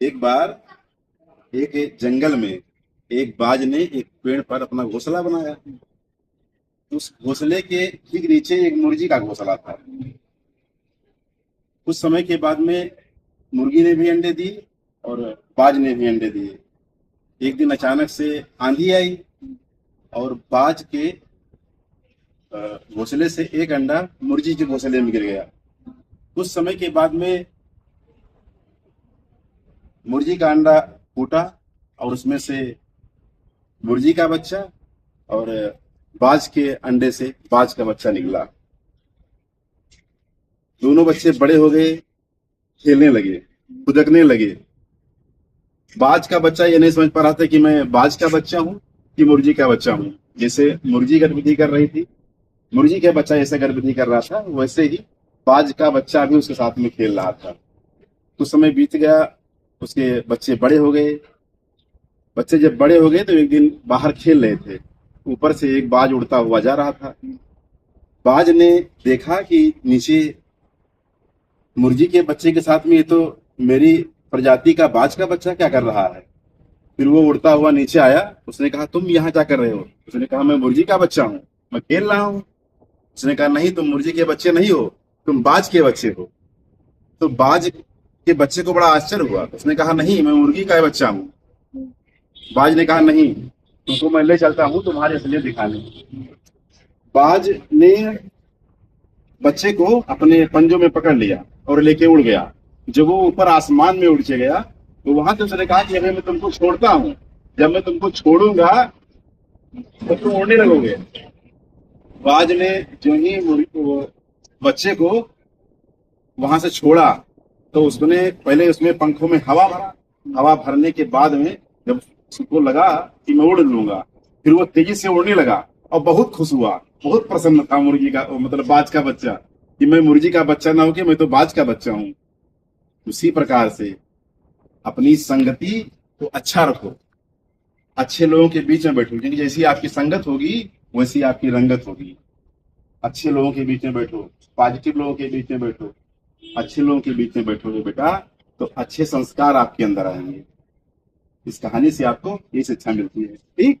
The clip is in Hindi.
एक बार एक जंगल में एक बाज ने एक पेड़ पर अपना घोंसला बनाया। उस घोंसले के ठीक नीचे एक मुर्गी का घोंसला था। कुछ समय के बाद में मुर्गी ने भी अंडे दिए और बाज ने भी अंडे दिए। एक दिन अचानक से आंधी आई और बाज के घोंसले से एक अंडा मुर्गी के घोंसले में गिर गया। कुछ समय के बाद में मुर्गी का अंडा फूटा और उसमें से मुर्गी का बच्चा और बाज के अंडे से बाज का बच्चा निकला। दोनों बच्चे बड़े हो गए, खेलने लगे, खुदकने लगे। बाज का बच्चा ये नहीं समझ पा रहा था कि मैं बाज का बच्चा हूँ कि मुर्गी का बच्चा हूँ। जैसे मुर्गी गतिविधि कर रही थी, मुर्गी का बच्चा जैसे गतिविधि कर रहा था, वैसे ही बाज का बच्चा भी उसके साथ में खेल रहा था। कुछ समय बीत गया, उसके बच्चे बड़े हो गए। बच्चे जब बड़े हो गए तो एक दिन बाहर खेल रहे थे। ऊपर से एक बाज उड़ता हुआ जा रहा था। बाज ने देखा कि नीचे मुर्गी के बच्चे के साथ में ये तो मेरी प्रजाति का बाज का बच्चा क्या कर रहा है। फिर वो उड़ता हुआ नीचे आया। उसने कहा, तुम यहाँ क्या कर रहे हो? उसने कहा, मैं मुर्गी का बच्चा हूँ, मैं खेल रहा हूँ। उसने कहा, नहीं, तुम मुर्गी के बच्चे नहीं हो, तुम बाज के बच्चे हो। तो बाज के बच्चे को बड़ा आश्चर्य हुआ। उसने कहा, नहीं, मैं मुर्गी का बच्चा हूँ। बाज ने कहा, नहीं, तुमको मैं ले चलता हूँ तुम्हारी असलियत दिखाने। बाज ने बच्चे को अपने पंजों में पकड़ लिया और लेके उड़ गया। जब वो ऊपर आसमान में उड़ के गया तो वहां से उसने कहा कि अगर मैं तुमको छोड़ता हूँ, जब मैं तुमको छोड़ूंगा तो तुम उड़ने लगोगे। बाज ने जो ही वो बच्चे को वहां से छोड़ा तो उसने पहले उसमें पंखों में हवा भरा। हवा भरने के बाद में जब उसको लगा कि मैं उड़ लूंगा, फिर वो तेजी से उड़ने लगा और बहुत खुश हुआ, बहुत प्रसन्न था मुर्गी का, मतलब बाज का बच्चा, कि मैं मुर्गी का बच्चा ना होके मैं तो बाज का बच्चा हूँ। उसी प्रकार से अपनी संगति को अच्छा रखो, अच्छे लोगों के बीच में बैठो, क्योंकि जैसी आपकी संगत होगी वैसी आपकी रंगत होगी। अच्छे लोगों के बीच में बैठो, पॉजिटिव लोगों के बीच में बैठो, अच्छे लोगों के बीच में बैठोगे बेटा तो अच्छे संस्कार आपके अंदर आएंगे। इस कहानी से आपको ये शिक्षा मिलती है। ठीक।